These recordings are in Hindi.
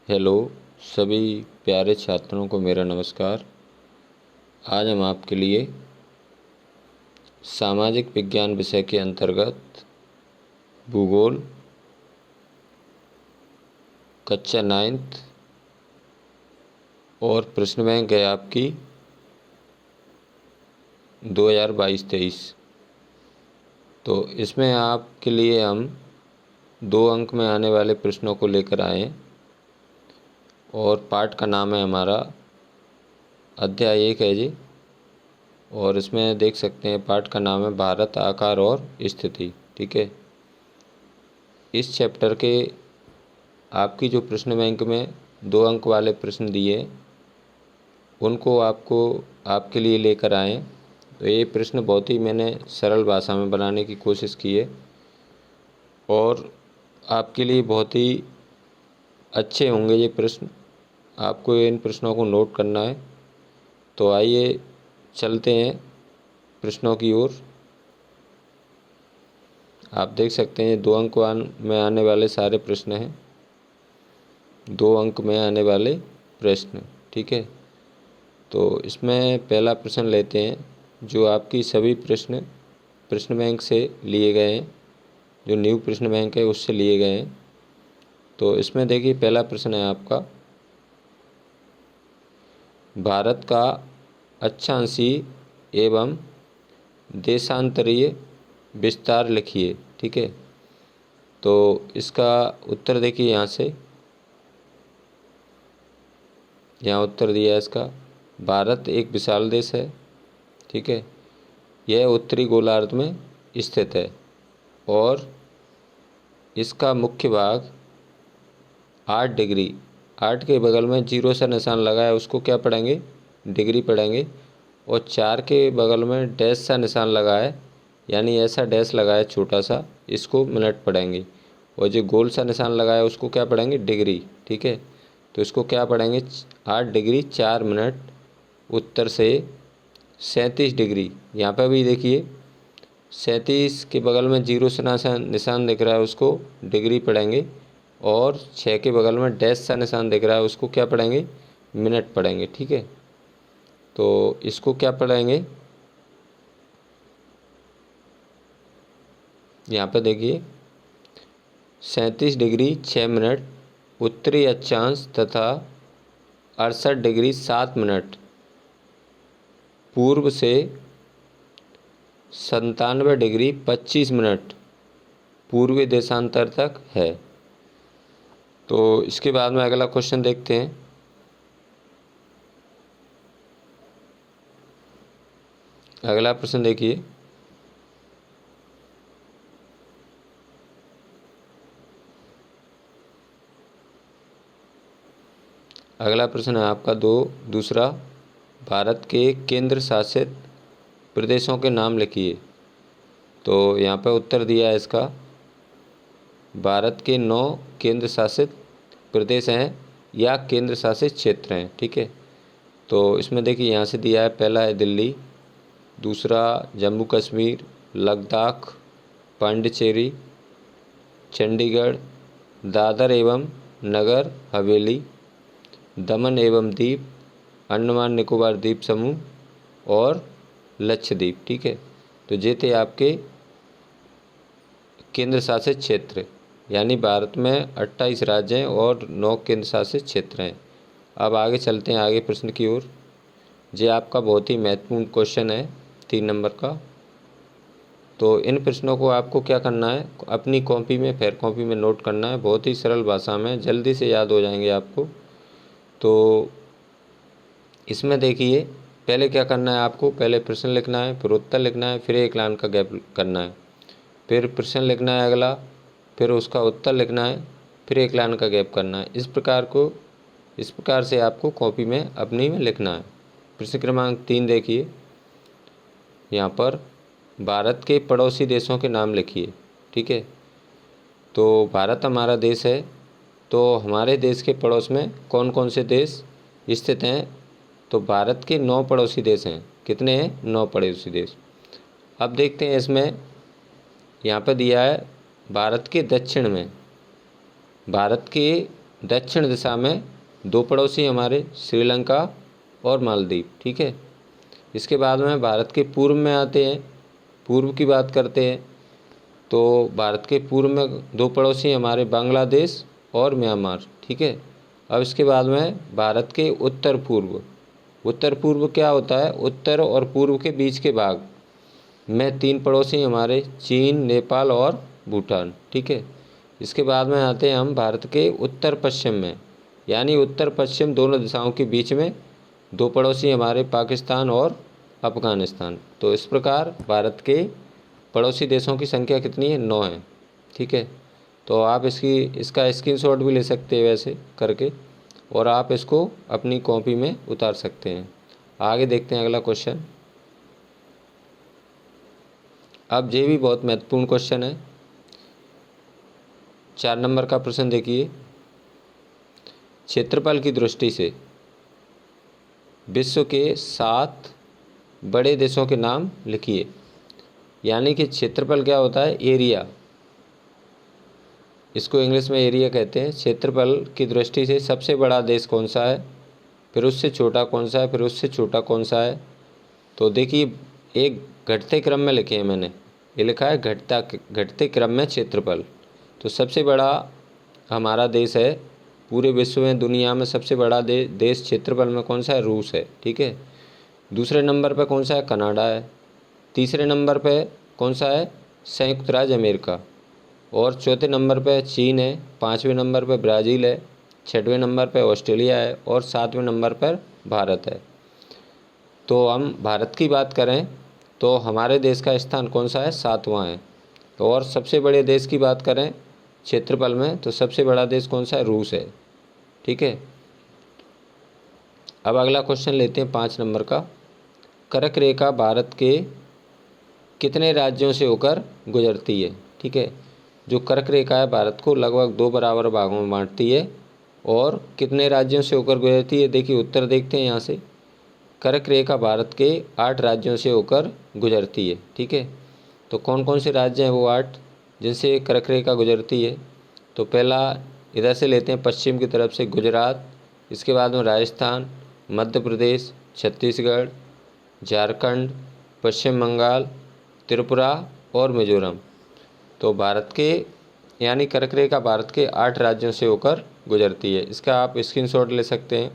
हेलो सभी प्यारे छात्रों को मेरा नमस्कार। आज हम आपके लिए सामाजिक विज्ञान विषय के अंतर्गत भूगोल कक्षा 9th और प्रश्न बैंक है आपकी 2022-23। तो इसमें आपके लिए हम 2 अंक में आने वाले प्रश्नों को लेकर आए हैं और पाठ का नाम है हमारा अध्याय 1 है जी। और इसमें देख सकते हैं पाठ का नाम है भारत आकार और स्थिति। ठीक है, इस चैप्टर के आपकी जो प्रश्न बैंक में 2 अंक वाले प्रश्न दिए उनको आपके लिए लेकर आए। तो ये प्रश्न बहुत ही मैंने सरल भाषा में बनाने की कोशिश की है और आपके लिए बहुत ही अच्छे होंगे ये प्रश्न। आपको इन प्रश्नों को नोट करना है। तो आइए चलते हैं प्रश्नों की ओर। आप देख सकते हैं 2 अंक में आने वाले सारे प्रश्न हैं, 2 अंक में आने वाले प्रश्न। ठीक है, तो इसमें पहला प्रश्न लेते हैं जो आपकी सभी प्रश्न बैंक से लिए गए हैं, जो न्यू प्रश्न बैंक है उससे लिए गए हैं। तो इसमें देखिए पहला प्रश्न है आपका, भारत का अक्षांशीय एवं देशांतरीय विस्तार लिखिए। ठीक है, तो इसका उत्तर देखिए यहाँ उत्तर दिया है इसका। भारत एक विशाल देश है। ठीक है, यह उत्तरी गोलार्ध में स्थित है और इसका मुख्य भाग 8 डिग्री, 8 के बगल में 0 सा निशान लगा है उसको क्या पढ़ेंगे, डिग्री पढ़ेंगे। और 4 के बगल में डैश सा निशान लगा है, यानी ऐसा डैश लगा है छोटा सा, इसको मिनट पढ़ेंगे। और जो गोल सा निशान लगा है उसको क्या पढ़ेंगे, डिग्री। ठीक है, तो इसको क्या पढ़ेंगे, 8 डिग्री 4 मिनट उत्तर से 37 डिग्री। यहाँ पर भी देखिए 37 के बगल में 0 से निशान दिख रहा है उसको डिग्री पढ़ेंगे और 6 के बगल में डैश सा निशान दिख रहा है उसको क्या पढ़ेंगे, मिनट पढ़ेंगे। ठीक है, तो इसको क्या पढ़ेंगे, यहाँ पर देखिए 37 डिग्री 6 मिनट उत्तरी अक्षांश तथा 68 डिग्री 7 मिनट पूर्व से 97 डिग्री 25 मिनट पूर्वी देशांतर तक है। तो इसके बाद में अगला क्वेश्चन देखते हैं। अगला प्रश्न देखिए, अगला प्रश्न है आपका दूसरा, भारत के केंद्र शासित प्रदेशों के नाम लिखिए। तो यहाँ पर उत्तर दिया है इसका, भारत के 9 केंद्र शासित प्रदेश हैं या केंद्र शासित क्षेत्र हैं। ठीक है, तो इसमें देखिए यहाँ से दिया है, पहला है दिल्ली, दूसरा जम्मू कश्मीर, लद्दाख, पांडिचेरी, चंडीगढ़, दादर एवं नगर हवेली, दमन एवं दीप, अंडमान निकोबार द्वीप समूह और लक्षद्वीप। ठीक है, तो ये थे आपके केंद्र शासित क्षेत्र, यानी भारत में 28 राज्य हैं और 9 केंद्र शासित क्षेत्र हैं। अब आगे चलते हैं आगे प्रश्न की ओर। ये आपका बहुत ही महत्वपूर्ण क्वेश्चन है 3 नंबर का। तो इन प्रश्नों को आपको क्या करना है, अपनी कॉपी में फेयर कॉपी में नोट करना है, बहुत ही सरल भाषा में, जल्दी से याद हो जाएंगे आपको। तो इसमें देखिए पहले क्या करना है आपको, पहले प्रश्न लिखना है, फिर उत्तर लिखना है, फिर 1 लाइन का गैप करना है, फिर प्रश्न लिखना है अगला, फिर उसका उत्तर लिखना है, फिर 1 लाइन का गैप करना है। इस प्रकार से आपको कॉपी में अपनी में लिखना है। प्रश्न क्रमांक 3 देखिए, यहाँ पर भारत के पड़ोसी देशों के नाम लिखिए। ठीक है, तो भारत हमारा देश है, तो हमारे देश के पड़ोस में कौन कौन से देश स्थित हैं, तो भारत के 9 पड़ोसी देश हैं। कितने हैं, 9 पड़ोसी देश। अब देखते हैं इसमें, यहाँ पर दिया है भारत के दक्षिण में, भारत के दक्षिण दिशा में दो पड़ोसी हमारे श्रीलंका और मालदीव, ठीक है। इसके बाद में भारत के पूर्व में आते हैं, पूर्व की बात करते हैं तो भारत के पूर्व में दो पड़ोसी हमारे बांग्लादेश और म्यांमार, ठीक है। अब इसके बाद में भारत के उत्तर पूर्व, उत्तर पूर्व क्या होता है, उत्तर और पूर्व के बीच के भाग में तीन पड़ोसी हमारे चीन, नेपाल और भूटान, ठीक है। इसके बाद में आते हैं हम भारत के उत्तर पश्चिम में, यानी उत्तर पश्चिम दोनों दिशाओं के बीच में दो पड़ोसी हमारे पाकिस्तान और अफ़गानिस्तान। तो इस प्रकार भारत के पड़ोसी देशों की संख्या कितनी है, 9 है, ठीक है। तो आप इसका स्क्रीनशॉट भी ले सकते हैं वैसे करके, और आप इसको अपनी कॉपी में उतार सकते हैं। आगे देखते हैं अगला क्वेश्चन। अब ये भी बहुत महत्वपूर्ण क्वेश्चन है। 4 नंबर का प्रश्न देखिए, क्षेत्रफल की दृष्टि से विश्व के 7 बड़े देशों के नाम लिखिए। यानी कि क्षेत्रफल क्या होता है, एरिया, इसको इंग्लिश में एरिया कहते हैं। क्षेत्रफल की दृष्टि से सबसे बड़ा देश कौन सा है, फिर उससे छोटा कौन सा है, फिर उससे छोटा कौन सा है। तो देखिए एक घटते क्रम में लिखे हैं मैंने, ये लिखा है घटते क्रम में क्षेत्रफल। तो सबसे बड़ा हमारा देश है पूरे विश्व में, दुनिया में सबसे बड़ा देश क्षेत्रफल में कौन सा है, रूस है, ठीक है। दूसरे नंबर पर कौन सा है, कनाडा है। तीसरे नंबर पे कौन सा है, संयुक्त राज्य अमेरिका। और चौथे नंबर पे चीन है। पाँचवें नंबर पे ब्राज़ील है। छठवें नंबर पे ऑस्ट्रेलिया है और 7वें नंबर पर भारत है। तो हम भारत की बात करें तो हमारे देश का स्थान कौन सा है, 7वां है। और सबसे बड़े देश की बात करें क्षेत्रफल में तो सबसे बड़ा देश कौन सा है, रूस है, ठीक है। अब अगला क्वेश्चन लेते हैं 5 नंबर का। कर्क रेखा भारत के कितने राज्यों से होकर गुजरती है, ठीक है। जो कर्क रेखा है भारत को लगभग 2 बराबर भागों में बांटती है और कितने राज्यों से होकर गुजरती है, देखिए उत्तर देखते हैं यहाँ से। कर्क रेखा भारत के 8 राज्यों से होकर गुजरती है, ठीक है। तो कौन कौन से राज्य हैं वो 8 जिनसे कर्क रेखा गुजरती है। तो पहला इधर से लेते हैं पश्चिम की तरफ से गुजरात, इसके बाद में राजस्थान, मध्य प्रदेश, छत्तीसगढ़, झारखंड, पश्चिम बंगाल, त्रिपुरा और मिजोरम। तो भारत के यानी कर्क रेखा भारत के 8 राज्यों से होकर गुजरती है। इसका आप स्क्रीनशॉट ले सकते हैं,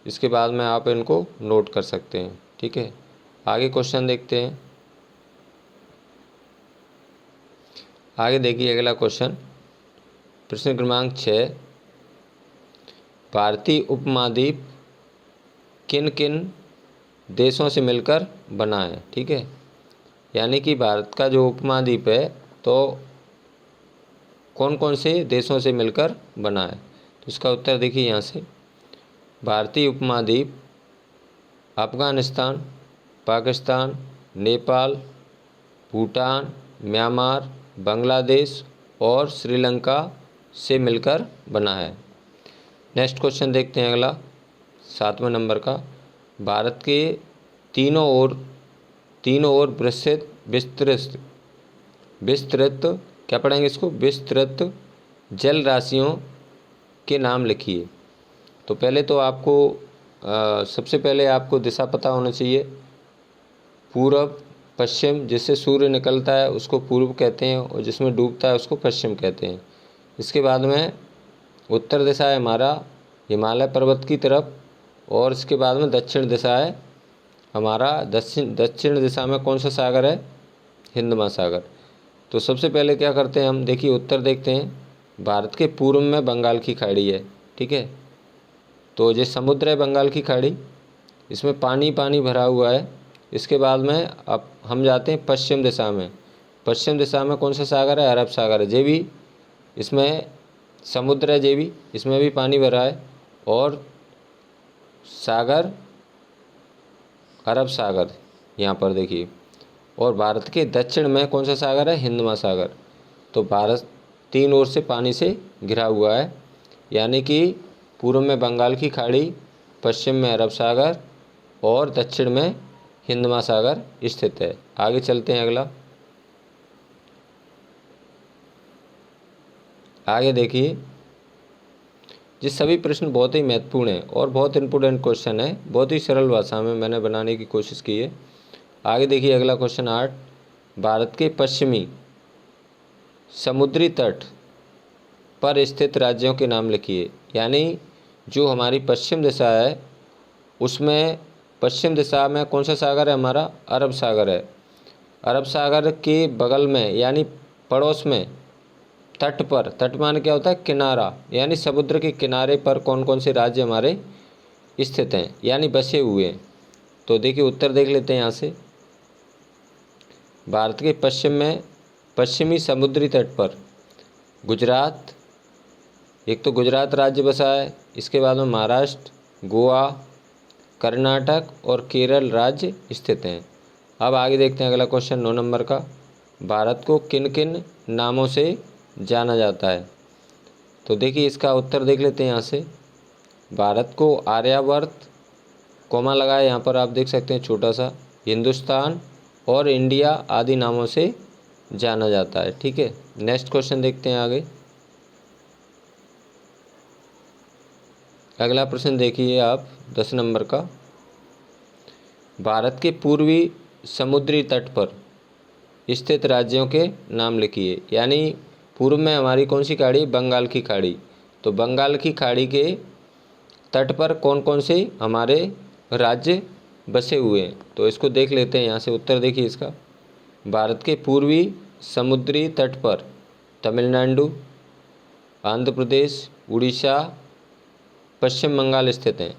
इसके बाद में आप इनको नोट कर सकते हैं, ठीक है। आगे क्वेश्चन देखते हैं। आगे देखिए अगला क्वेश्चन, प्रश्न क्रमांक 6। भारतीय उपमहाद्वीप किन किन देशों से मिलकर बना है, ठीक है। यानी कि भारत का जो उपमहाद्वीप है तो कौन कौन से देशों से मिलकर बना है। तो इसका उत्तर देखिए यहाँ से। भारतीय उपमहाद्वीप अफ़गानिस्तान, पाकिस्तान, नेपाल, भूटान, म्यांमार, बांग्लादेश और श्रीलंका से मिलकर बना है। नेक्स्ट क्वेश्चन देखते हैं अगला 7वें नंबर का। भारत के तीनों ओर विस्तृत क्या पढ़ेंगे इसको, विस्तृत जल राशियों के नाम लिखिए। तो पहले तो आपको सबसे पहले आपको दिशा पता होना चाहिए। पूरब पश्चिम, जिससे सूर्य निकलता है उसको पूर्व कहते हैं और जिसमें डूबता है उसको पश्चिम कहते हैं। इसके बाद में उत्तर दिशा है हमारा हिमालय पर्वत की तरफ, और इसके बाद में दक्षिण दिशा है हमारा दक्षिण दिशा में कौन सा सागर है, हिंद महासागर। तो सबसे पहले क्या करते हैं हम, देखिए उत्तर देखते हैं। भारत के पूर्व में बंगाल की खाड़ी है, ठीक है। तो ये समुद्र है बंगाल की खाड़ी, इसमें पानी पानी भरा हुआ है। इसके बाद में अब हम जाते हैं पश्चिम दिशा में। पश्चिम दिशा में कौन सा सागर है, अरब सागर है। ये भी इसमें समुद्र है, ये भी इसमें भी पानी भरा है, और सागर अरब सागर यहाँ पर देखिए। और भारत के दक्षिण में कौन सा सागर है, हिंद महासागर। तो भारत 3 ओर से पानी से घिरा हुआ है, यानी कि पूर्व में बंगाल की खाड़ी, पश्चिम में अरब सागर और दक्षिण में हिंद महासागर स्थित है। आगे चलते हैं अगला। आगे देखिए ये सभी प्रश्न बहुत ही महत्वपूर्ण हैं और बहुत इंपॉर्टेंट क्वेश्चन है। बहुत ही सरल भाषा में मैंने बनाने की कोशिश की है। आगे देखिए अगला क्वेश्चन 8, भारत के पश्चिमी समुद्री तट पर स्थित राज्यों के नाम लिखिए। यानी जो हमारी पश्चिम दिशा है उसमें पश्चिम दिशा में कौन सा सागर है? हमारा अरब सागर है। अरब सागर के बगल में यानी पड़ोस में तट पर, तट मान क्या होता है? किनारा, यानी समुद्र के किनारे पर कौन कौन से राज्य हमारे स्थित हैं यानी बसे हुए हैं। तो देखिए उत्तर देख लेते हैं यहाँ से। भारत के पश्चिम में पश्चिमी समुद्री तट पर गुजरात, एक तो गुजरात राज्य बसा है, इसके बाद में महाराष्ट्र, गोवा, कर्नाटक और केरल राज्य स्थित हैं। अब आगे देखते हैं अगला क्वेश्चन 9 नंबर का, भारत को किन किन नामों से जाना जाता है? तो देखिए इसका उत्तर देख लेते हैं यहाँ से। भारत को आर्यावर्त, कोमा लगा है यहाँ पर आप देख सकते हैं छोटा सा, हिंदुस्तान और इंडिया आदि नामों से जाना जाता है। ठीक है, नेक्स्ट क्वेश्चन देखते हैं आगे। अगला प्रश्न देखिए आप 10 नंबर का, भारत के पूर्वी समुद्री तट पर स्थित राज्यों के नाम लिखिए। यानी पूर्व में हमारी कौन सी खाड़ी? बंगाल की खाड़ी। तो बंगाल की खाड़ी के तट पर कौन कौन से हमारे राज्य बसे हुए हैं? तो इसको देख लेते हैं यहाँ से। उत्तर देखिए इसका, भारत के पूर्वी समुद्री तट पर तमिलनाडु, आंध्र प्रदेश, उड़ीसा, पश्चिम बंगाल स्थित हैं।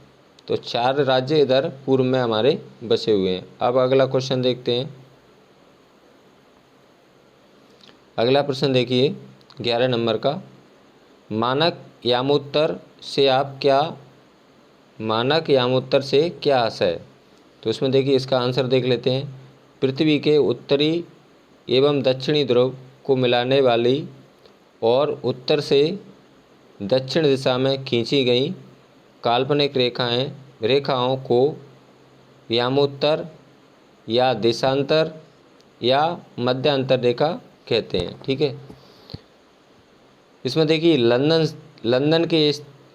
तो 4 राज्य इधर पूर्व में हमारे बसे हुए हैं। अब अगला क्वेश्चन देखते हैं। अगला प्रश्न देखिए 11 नंबर का, मानक यामोत्तर से क्या आशय है? तो इसमें देखिए इसका आंसर देख लेते हैं। पृथ्वी के उत्तरी एवं दक्षिणी ध्रुव को मिलाने वाली और उत्तर से दक्षिण दिशा में खींची गई काल्पनिक रेखाओं को यामोत्तर या देशांतर या मध्यांतर रेखा कहते हैं। ठीक है, इसमें देखिए लंदन के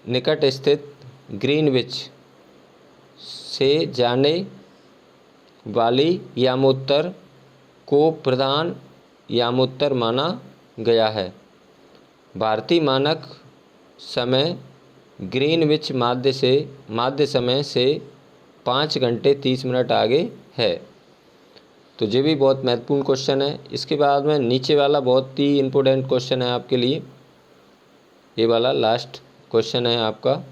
निकट स्थित ग्रीनविच से जाने वाली यामोत्तर को प्रधान यामोत्तर माना गया है। भारतीय मानक समय ग्रीनविच माध्य समय से 5 घंटे 30 मिनट आगे है। तो ये भी बहुत महत्वपूर्ण क्वेश्चन है। इसके बाद में नीचे वाला बहुत ही इम्पोर्टेंट क्वेश्चन है आपके लिए, ये वाला लास्ट क्वेश्चन है आपका।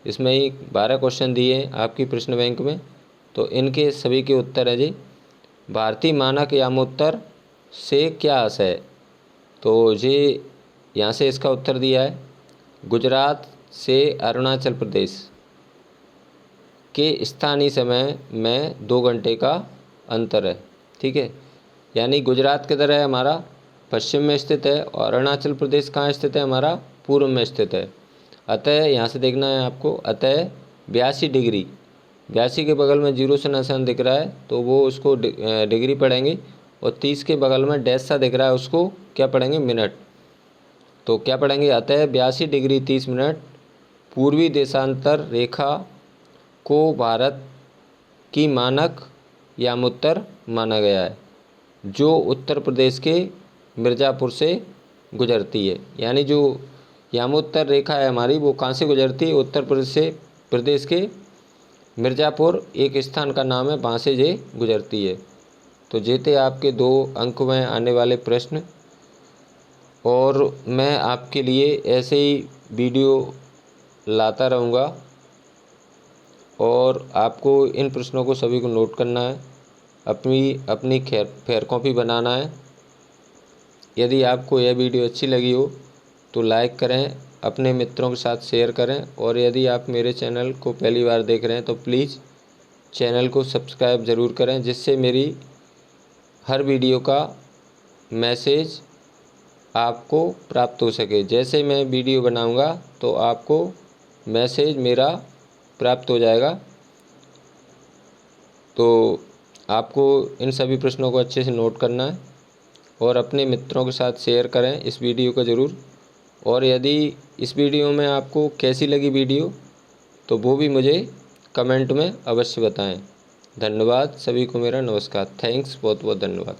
इसमें ही 12 क्वेश्चन दिए हैं आपकी प्रश्न बैंक में, तो इनके सभी के उत्तर है जी। भारतीय मानक यामोत्तर से क्या आशय है? तो ये यहाँ से इसका उत्तर दिया है, गुजरात से अरुणाचल प्रदेश के स्थानीय समय में 2 घंटे का अंतर है। ठीक है, यानी गुजरात किधर है? हमारा पश्चिम में स्थित है, और अरुणाचल प्रदेश कहाँ स्थित है? हमारा पूर्व में स्थित है। अतः यहाँ से देखना है आपको, अतः 82 डिग्री, 82 के बगल में 0 से निशान दिख रहा है तो वो उसको डिग्री पढ़ेंगे, और 30 के बगल में डैश सा दिख रहा है उसको क्या पढ़ेंगे? मिनट। तो क्या पढ़ेंगे? अतः 82 डिग्री 30 मिनट पूर्वी देशांतर रेखा को भारत की मानक यामोत्तर माना गया है, जो उत्तर प्रदेश के मिर्ज़ापुर से गुजरती है। यानी जो यामोत्तर रेखा है हमारी वो कहाँ से गुजरती है? उत्तर प्रदेश के मिर्ज़ापुर एक स्थान का नाम है, वहाँ से ये गुजरती है। तो ये थे आपके 2 अंक में आने वाले प्रश्न, और मैं आपके लिए ऐसे ही वीडियो लाता रहूँगा, और आपको इन प्रश्नों को सभी को नोट करना है, अपनी फेयर कॉपी बनाना है। यदि आपको यह वीडियो अच्छी लगी हो तो लाइक करें, अपने मित्रों के साथ शेयर करें, और यदि आप मेरे चैनल को पहली बार देख रहे हैं तो प्लीज़ चैनल को सब्सक्राइब ज़रूर करें, जिससे मेरी हर वीडियो का मैसेज आपको प्राप्त हो सके। जैसे मैं वीडियो बनाऊंगा तो आपको मैसेज मेरा प्राप्त हो जाएगा। तो आपको इन सभी प्रश्नों को अच्छे से नोट करना है और अपने मित्रों के साथ शेयर करें इस वीडियो को ज़रूर। और यदि इस वीडियो में आपको कैसी लगी वीडियो, तो वो भी मुझे कमेंट में अवश्य बताएं। धन्यवाद, सभी को मेरा नमस्कार। थैंक्स, बहुत बहुत धन्यवाद।